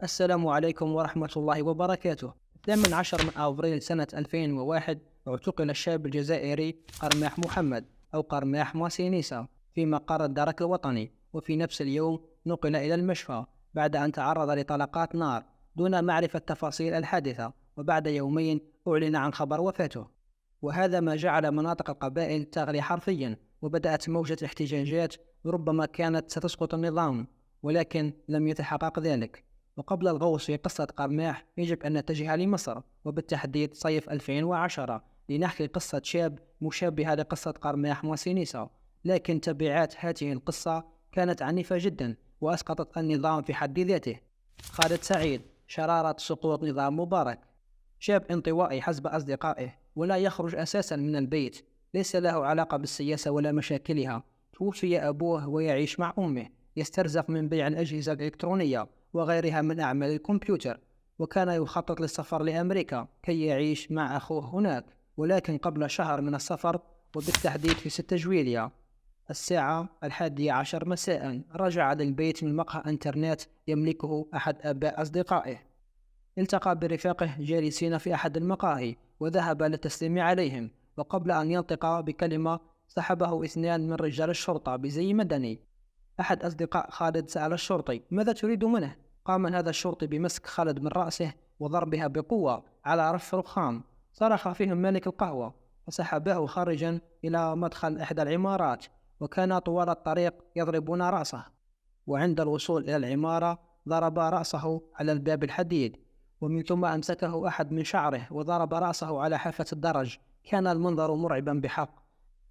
السلام عليكم ورحمة الله وبركاته. 18 من أبريل سنة 2001 اعتقل الشاب الجزائري قرماح محمد أو قرماح ماسينيسا في مقر الدرك الوطني، وفي نفس اليوم نقل إلى المشفى بعد أن تعرض لطلقات نار دون معرفة تفاصيل الحادثة، وبعد يومين أعلن عن خبر وفاته. وهذا ما جعل مناطق القبائل تغلي حرفيا، وبدأت موجة احتجاجات ربما كانت ستسقط النظام، ولكن لم يتحقق ذلك. وقبل الغوص في قصة قرماح يجب أن نتجه لمصر، وبالتحديد صيف 2010، لنحكي قصة شاب مشابهة لقصة قرماح وسينيسا، لكن تبعات هذه القصة كانت عنيفة جدا وأسقطت النظام في حد ذاته. خالد سعيد، شرارة سقوط نظام مبارك. شاب انطوائي حسب أصدقائه، ولا يخرج أساسا من البيت، ليس له علاقة بالسياسة ولا مشاكلها. توفي أبوه ويعيش مع أمه، يسترزق من بيع الأجهزة الإلكترونية وغيرها من أعمال الكمبيوتر، وكان يخطط للسفر لأمريكا كي يعيش مع أخوه هناك. ولكن قبل شهر من السفر، وبالتحديد في 6 جويلية الساعة 11 مساء، رجع للبيت من مقهى انترنت يملكه أحد آباء أصدقائه. التقى برفاقه جالسين في أحد المقاهي، وذهب للتسليم عليهم، وقبل أن ينطق بكلمة سحبه 2 من رجال الشرطة بزي مدني. أحد أصدقاء خالد سأل الشرطي: ماذا تريد منه؟ قام هذا الشرطي بمسك خالد من رأسه وضربها بقوة على رف رخام، صرخ فيهم مالك القهوة، فسحبه خارجا إلى مدخل إحدى العمارات، وكان طوال الطريق يضربون رأسه. وعند الوصول إلى العمارة ضرب رأسه على الباب الحديد، ومن ثم أمسكه أحد من شعره وضرب رأسه على حافة الدرج. كان المنظر مرعبا بحق.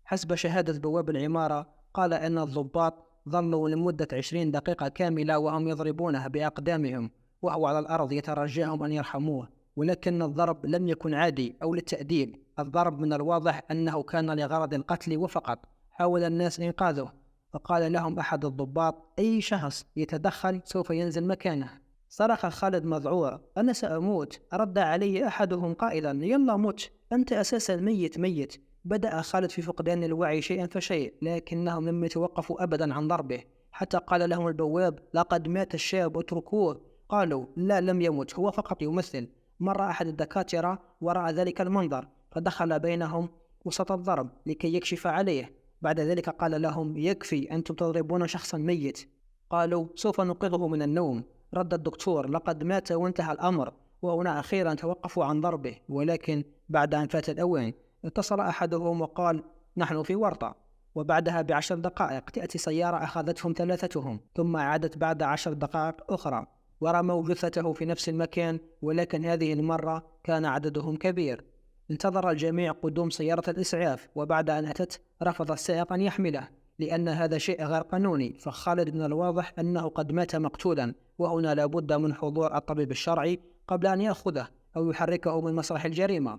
حسب شهادة بواب العمارة، قال أن الضباط ظلوا لمدة 20 دقيقة كاملة وهم يضربونه بأقدامهم وهو على الأرض يترجاهم أن يرحموه، ولكن الضرب لم يكن عادي أو للتأديب. الضرب من الواضح أنه كان لغرض القتل وفقط. حاول الناس إنقاذه، فقال لهم أحد الضباط: أي شخص يتدخل سوف ينزل مكانه. صرخ خالد مذعور: أنا سأموت. رد علي أحدهم قائلا: يلا مت، أنت أساسا ميت ميت. بدأ خالد في فقدان الوعي شيئا فشيء، لكنهم لم يتوقفوا أبدا عن ضربه، حتى قال لهم البواب: لقد مات الشاب، اتركوه. قالوا: لا، لم يمت، هو فقط يمثل. مر أحد الدكاترة وراء ذلك المنظر، فدخل بينهم وسط الضرب لكي يكشف عليه. بعد ذلك قال لهم: يكفي، أنتم تضربون شخصا ميت. قالوا: سوف ننقذه من النوم. رد الدكتور: لقد مات وانتهى الأمر. وهنا أخيرا توقفوا عن ضربه، ولكن بعد أن فات الأوان اتصل أحدهم وقال: نحن في ورطة. وبعدها ب10 دقائق تأتي سيارة أخذتهم ثلاثتهم، ثم عادت بعد 10 دقائق أخرى ورموا جثته في نفس المكان، ولكن هذه المرة كان عددهم كبير. انتظر الجميع قدوم سيارة الإسعاف، وبعد أن أتت رفض السائق أن يحمله لأن هذا شيء غير قانوني، فخالد من الواضح أنه قد مات مقتولا، وهنا لابد من حضور الطبيب الشرعي قبل أن يأخذه أو يحركه من مسرح الجريمة.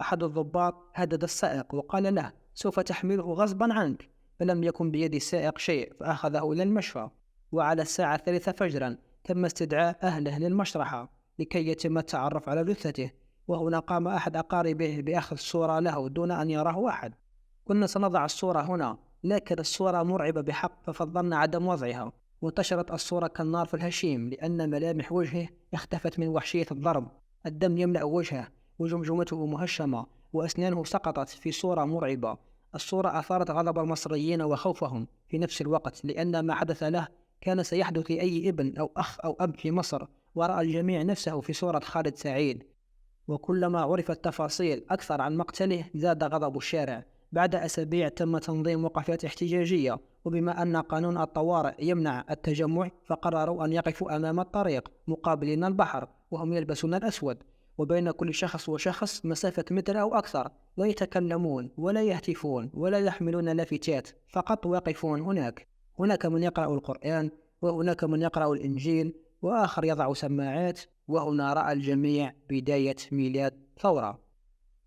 أحد الضباط هدد السائق وقال له: سوف تحمله غصبا عنك. فلم يكن بيد السائق شيء، فأخذه إلى المشفى. وعلى الساعة 3 فجرا تم استدعاء أهله للمشرحة لكي يتم التعرف على جثته، وهنا قام أحد أقاربه بأخذ صورة له دون أن يراه أحد. كنا سنضع الصورة هنا، لكن الصورة مرعبة بحق، ففضلنا عدم وضعها. وانتشرت الصورة كالنار في الهشيم، لأن ملامح وجهه اختفت من وحشية الضرب. الدم يملأ وجهه، وجمجمته مهشمة، وأسنانه سقطت في صورة مرعبة. الصورة أثارت غضب المصريين وخوفهم في نفس الوقت، لأن ما حدث له كان سيحدث لأي ابن أو أخ أو أب في مصر. ورأى الجميع نفسه في صورة خالد سعيد، وكلما عرفت تفاصيل أكثر عن مقتله زاد غضب الشارع. بعد أسابيع تم تنظيم وقفات احتجاجية، وبما أن قانون الطوارئ يمنع التجمع، فقرروا أن يقفوا أمام الطريق مقابلين البحر، وهم يلبسون الأسود، وبين كل شخص وشخص مسافة متر أو أكثر. لا يتكلمون ولا يهتفون ولا يحملون لافتات، فقط واقفون هناك. هناك من يقرأ القرآن، وهناك من يقرأ الإنجيل، وآخر يضع سماعات. وهنا رأى الجميع بداية ميلاد ثورة.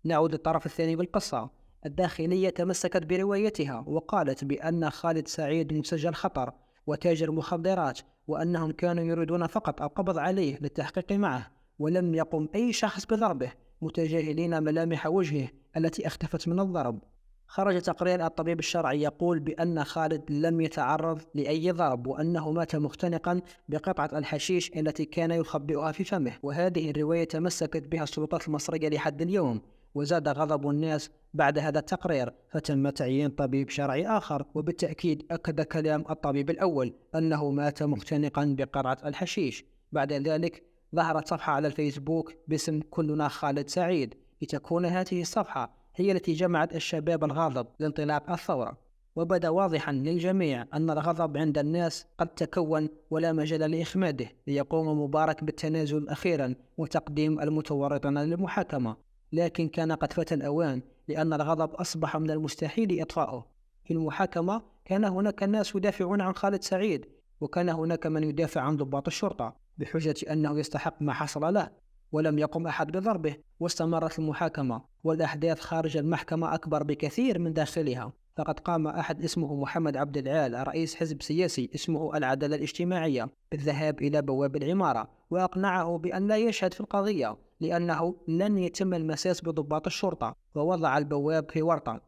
نعود للطرف الثاني بالقصة. الداخلية تمسكت بروايتها وقالت بأن خالد سعيد مسجل خطر وتاجر مخدرات، وأنهم كانوا يريدون فقط القبض عليه للتحقيق معه، ولم يقم أي شخص بضربه، متجاهلين ملامح وجهه التي اختفت من الضرب. خرج تقرير الطبيب الشرعي يقول بأن خالد لم يتعرض لأي ضرب، وأنه مات مختنقا بقطعة الحشيش التي كان يخبئها في فمه. وهذه الرواية تمسكت بها السلطات المصرية لحد اليوم، وزاد غضب الناس بعد هذا التقرير، فتم تعيين طبيب شرعي آخر، وبالتأكيد أكد كلام الطبيب الأول أنه مات مختنقا بقطعة الحشيش. بعد ذلك ظهرت صفحة على الفيسبوك باسم كلنا خالد سعيد، لتكون هذه الصفحة هي التي جمعت الشباب الغاضب لانطلاق الثورة. وبدا واضحا للجميع أن الغضب عند الناس قد تكون ولا مجال لإخماده، ليقوم مبارك بالتنازل أخيرا وتقديم المتورطين للمحاكمة. لكن كان قد فات الأوان، لأن الغضب أصبح من المستحيل إطفاؤه. في المحاكمة كان هناك ناس يدافعون عن خالد سعيد، وكان هناك من يدافع عن ضباط الشرطة بحجة أنه يستحق ما حصل له، ولم يقم أحد بضربه. واستمرت المحاكمة، والأحداث خارج المحكمة أكبر بكثير من داخلها. فقد قام أحد اسمه محمد عبد العال، رئيس حزب سياسي اسمه العدالة الاجتماعية، بالذهاب إلى بواب العمارة وأقنعه بأن لا يشهد في القضية، لأنه لن يتم المساس بضباط الشرطة، ووضع البواب في ورطة.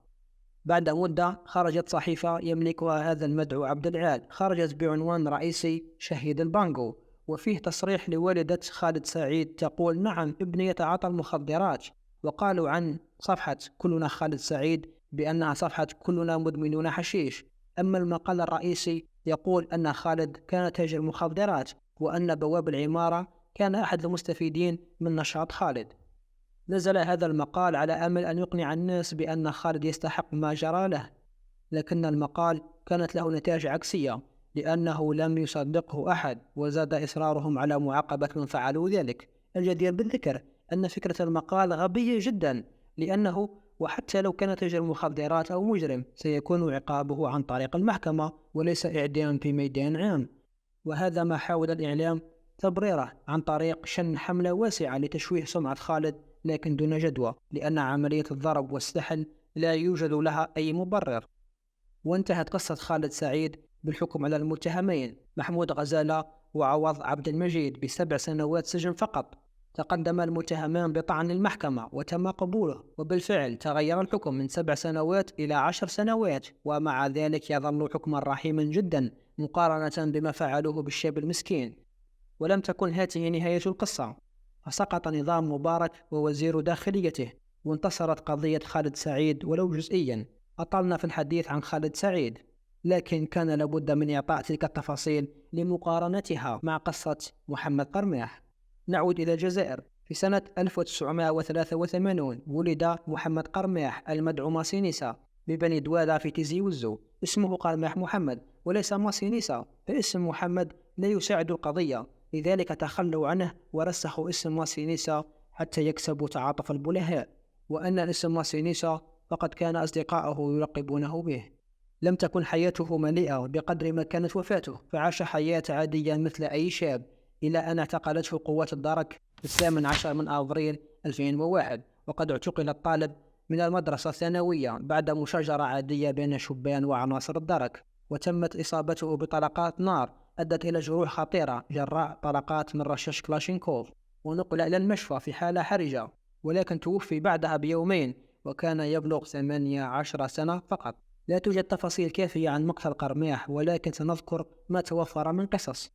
بعد مدة خرجت صحيفة يملكها هذا المدعو عبد العال، خرجت بعنوان رئيسي شهيد البانجو، وفيه تصريح لوالدة خالد سعيد تقول: نعم، ابني يتعاطى المخدرات. وقالوا عن صفحة كلنا خالد سعيد بأنها صفحة كلنا مدمنون حشيش. أما المقال الرئيسي يقول أن خالد كان تاجر مخدرات، وأن بواب العمارة كان أحد المستفيدين من نشاط خالد. نزل هذا المقال على أمل أن يقنع الناس بأن خالد يستحق ما جرى له، لكن المقال كانت له نتائج عكسية، لأنه لم يصدقه أحد، وزاد إصرارهم على معاقبة من فعلوا ذلك. الجدير بالذكر أن فكرة المقال غبية جدا، لأنه وحتى لو كان تاجر مخدرات أو مجرم سيكون عقابه عن طريق المحكمة وليس إعدام في ميدان عام. وهذا ما حاول الإعلام تبريره عن طريق شن حملة واسعة لتشويه سمعة خالد، لكن دون جدوى، لأن عملية الضرب والسحل لا يوجد لها أي مبرر. وانتهت قصة خالد سعيد بالحكم على المتهمين محمود غزالة وعوض عبد المجيد ب7 سنوات سجن فقط. تقدم المتهمان بطعن المحكمة وتم قبوله، وبالفعل تغير الحكم من 7 سنوات إلى 10 سنوات، ومع ذلك يظل حكما رحيما جدا مقارنة بما فعلوه بالشاب المسكين. ولم تكن هذه نهاية القصة، فسقط نظام مبارك ووزير داخليته، وانتصرت قضية خالد سعيد ولو جزئيا. أطلنا في الحديث عن خالد سعيد، لكن كان لابد من إعطاء تلك التفاصيل لمقارنتها مع قصة محمد قرماح. نعود إلى الجزائر. في سنة 1983 ولد محمد قرماح المدعو ماسينيسا ببني دوالة في تيزي وزو. اسمه قرماح محمد وليس ماسينيسا، فاسم محمد لا يساعد القضية، لذلك تخلوا عنه ورسخوا اسم ماسينيسا حتى يكسبوا تعاطف البلهاء. وأن اسم ماسينيسا فقد كان أصدقاؤه يلقبونه به. لم تكن حياته مليئة بقدر ما كانت وفاته، فعاش حياة عادية مثل أي شاب، إلى أن اعتقلته قوات الدرك في 18 من أبريل 2001. وقد اعتقل الطالب من المدرسة الثانوية بعد مشاجرة عادية بين شبان وعناصر الدرك، وتمت إصابته بطلقات نار أدت إلى جروح خطيرة جراء طلقات من رشاش كلاشينكوف، ونقل إلى المشفى في حالة حرجة، ولكن توفي بعدها بيومين وكان يبلغ 18 سنة فقط. لا توجد تفاصيل كافية عن مقتل قرماح، ولكن سنذكر ما توفر من قصص.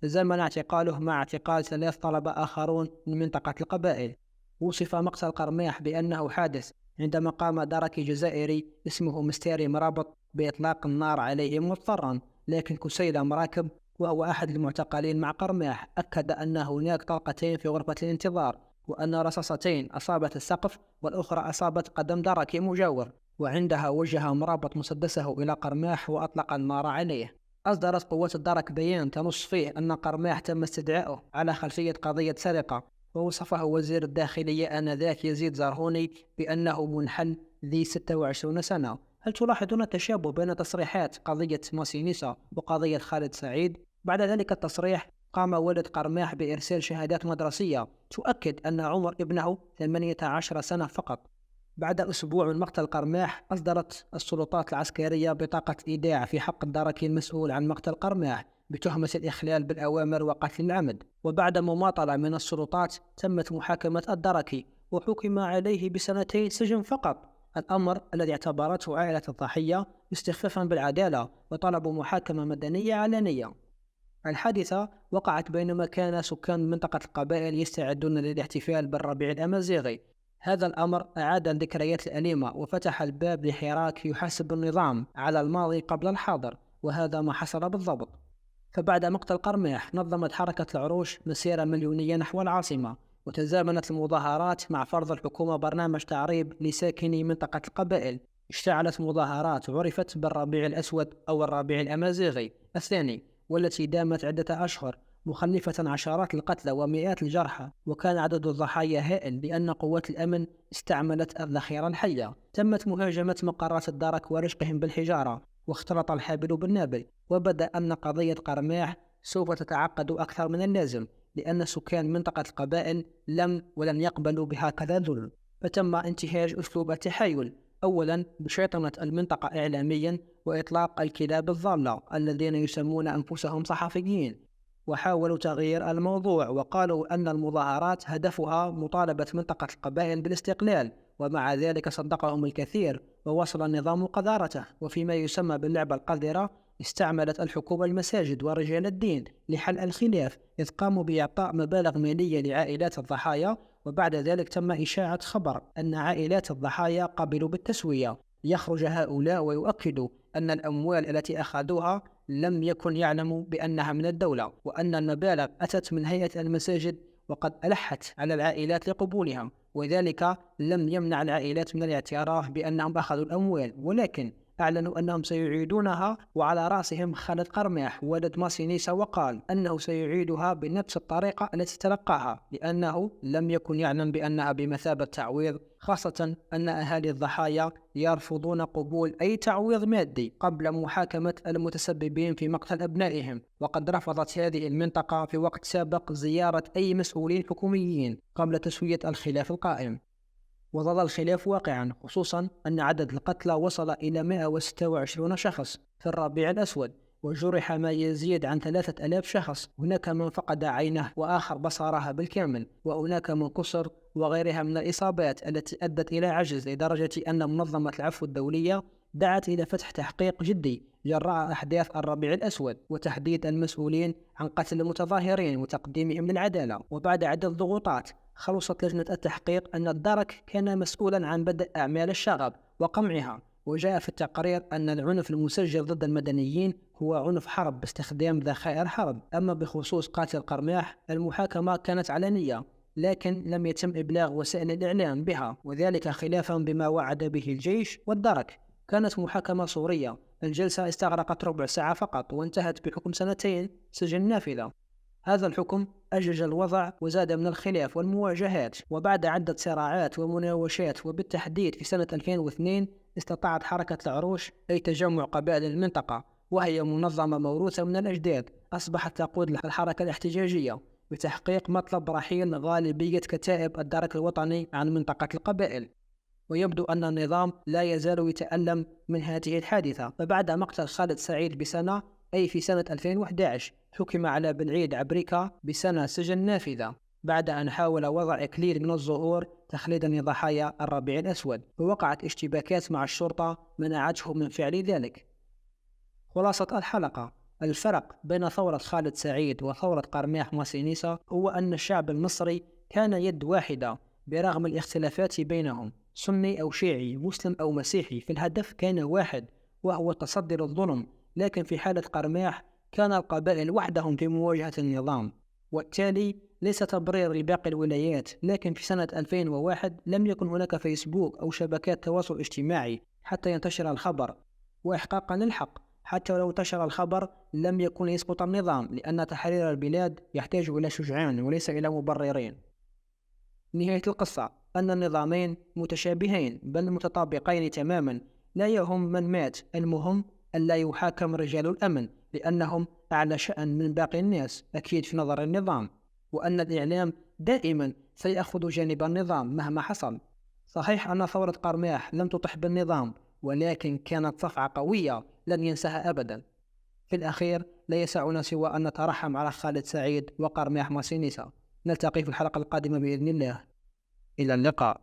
تزامن اعتقاله مع اعتقال 3 طلبة آخرون من منطقة القبائل. وصف مقتل قرماح بأنه حادث عندما قام دركي جزائري اسمه مستيري مرابط بإطلاق النار عليهم مضطرا، لكن كسيلم راكب وهو أحد المعتقلين مع قرماح أكد أن هناك طلقتين في غرفة الانتظار، وأن رصاصتين أصابت السقف والأخرى أصابت قدم دركي مجاور، وعندها وجه مرابط مسدسه إلى قرماح وأطلق النار عليه. أصدرت قوات الدرك بيان تنص فيه أن قرماح تم استدعائه على خلفية قضية سرقة، ووصفه وزير الداخلية آنذاك يزيد زرهوني بأنه منحل ذي 26 سنة. هل تلاحظون التشابه بين تصريحات قضية ماسينيسا وقضية خالد سعيد؟ بعد ذلك التصريح قام والد قرماح بإرسال شهادات مدرسية تؤكد أن عمر ابنه 18 سنة فقط. بعد أسبوع من مقتل قرماح أصدرت السلطات العسكرية بطاقة إيداع في حق الدركي المسؤول عن مقتل قرماح بتهمة الإخلال بالأوامر وقتل العمد. وبعد مماطلة من السلطات تمت محاكمة الدركي وحكم عليه ب2 سنين سجن فقط. الأمر الذي اعتبرته عائلة الضحية استخفافا بالعدالة وطلبوا محاكمة مدنية علنية. الحادثة وقعت بينما كان سكان منطقة القبائل يستعدون للاحتفال بالربيع الأمازيغي. هذا الأمر أعاد الذكريات الأليمة وفتح الباب لحراك يحاسب النظام على الماضي قبل الحاضر، وهذا ما حصل بالضبط. فبعد مقتل قرميح نظمت حركة العروش مسيرة مليونية نحو العاصمة، وتزامنت المظاهرات مع فرض الحكومة برنامج تعريب لساكني منطقة القبائل. اشتعلت مظاهرات عرفت بالربيع الأسود أو الربيع الأمازيغي الثاني، والتي دامت عدة أشهر، مخلفة عشرات القتلى ومئات الجرحى، وكان عدد الضحايا هائل لأن قوات الأمن استعملت الذخيرة الحية. تمت مهاجمة مقرات الدرك ورشقهم بالحجارة، واختلط الحابل بالنابل، وبدا أن قضية قرميح سوف تتعقد أكثر من اللازم، لأن سكان منطقة القبائل ولن يقبلوا بهكذا ذل. فتم انتهاج أسلوب التحايل، أولا بشيطنة المنطقة إعلاميا وإطلاق الكلاب الضالة الذين يسمون أنفسهم صحفيين، وحاولوا تغيير الموضوع وقالوا أن المظاهرات هدفها مطالبة منطقة القبائل بالاستقلال، ومع ذلك صدقهم الكثير ووصل النظام قذارته. وفيما يسمى باللعبة القذرة استعملت الحكومة المساجد ورجال الدين لحل الخلاف، إذ قاموا بإعطاء مبالغ مالية لعائلات الضحايا، وبعد ذلك تم إشاعة خبر أن عائلات الضحايا قبلوا بالتسوية، ليخرج هؤلاء ويؤكدوا أن الأموال التي أخذوها لم يكن يعلموا بأنها من الدولة، وأن المبالغ أتت من هيئة المساجد وقد ألحت على العائلات لقبولها، وذلك لم يمنع العائلات من الاعتراف بأنهم أخذوا الأموال، ولكن أعلنوا أنهم سيعيدونها، وعلى رأسهم خالد قرميح ولد ماسينيسا، وقال أنه سيعيدها بنفس الطريقة التي تلقاها، لأنه لم يكن يعلم بأنها بمثابة تعويض، خاصة أن أهالي الضحايا يرفضون قبول أي تعويض مادي قبل محاكمة المتسببين في مقتل أبنائهم. وقد رفضت هذه المنطقة في وقت سابق زيارة أي مسؤولين حكوميين قبل تسوية الخلاف القائم، وظل الخلاف واقعا، خصوصا أن عدد القتلى وصل إلى 126 شخص في الربيع الأسود، وجرح ما يزيد عن 3000 شخص. هناك من فقد عينه وآخر بصرها بالكامل، وهناك من كسر، وغيرها من الإصابات التي أدت إلى عجز، لدرجة أن منظمة العفو الدولية دعت إلى فتح تحقيق جدي جراء أحداث الربيع الأسود، وتحديد المسؤولين عن قتل المتظاهرين وتقديمهم للعدالة. وبعد عدة ضغوطات خلصت لجنة التحقيق أن الدرك كان مسؤولا عن بدء أعمال الشغب وقمعها، وجاء في التقرير أن العنف المسجل ضد المدنيين هو عنف حرب باستخدام ذخائر حرب. أما بخصوص قاتل قرميح المحاكمة كانت علنية، لكن لم يتم إبلاغ وسائل الإعلام بها، وذلك خلافا بما وعد به الجيش والدرك. كانت محاكمة صورية، الجلسة استغرقت ربع ساعة فقط، وانتهت بحكم 2 سجن نافذة. هذا الحكم أجج الوضع وزاد من الخلاف والمواجهات، وبعد عدة صراعات ومناوشات، وبالتحديد في سنة 2002 استطاعت حركة العروش، أي تجمع قبائل المنطقة، وهي منظمة موروثة من الأجداد، أصبحت تقود الحركة الاحتجاجية بتحقيق مطلب رحيل غالبية كتائب الدرك الوطني عن منطقة القبائل. ويبدو أن النظام لا يزال يتألم من هذه الحادثة. فبعد مقتل خالد سعيد بسنة، أي في سنة 2011، حكم على بن عيد عبريكة بسنة سجن نافذة بعد أن حاول وضع إكليل من الزهور تخليدا لضحايا الربيع الأسود، ووقعت اشتباكات مع الشرطة منعته من فعل ذلك. خلاصة الحلقة: الفرق بين ثورة خالد سعيد وثورة قرميح ماسينيسا هو أن الشعب المصري كان يد واحدة برغم الاختلافات بينهم، سني أو شيعي، مسلم أو مسيحي، في الهدف كان واحد وهو التصدي للظلم. لكن في حالة قرميح كان القبائل وحدهم في مواجهة النظام، وبالتالي ليس تبرير لباقي الولايات. لكن في سنة 2001 لم يكن هناك فيسبوك أو شبكات تواصل اجتماعي حتى ينتشر الخبر، وإحقاقا للحق حتى لو انتشر الخبر لم يكن يسقط النظام، لأن تحرير البلاد يحتاج إلى شجعان وليس إلى مبررين. نهاية القصة أن النظامين متشابهين بل متطابقين تماما، لا يهم من مات، المهم أن لا يحاكم رجال الأمن لأنهم أعلى شأن من باقي الناس أكيد في نظر النظام، وأن الإعلام دائما سيأخذ جانب النظام مهما حصل. صحيح أن ثورة قرميح لم تطح بالنظام، ولكن كانت صفعة قوية لن ينساها أبدا. في الأخير لا يسعنا سوى أن نترحم على خالد سعيد وقرميح ماسينيسا. نلتقي في الحلقة القادمة بإذن الله. إلى اللقاء.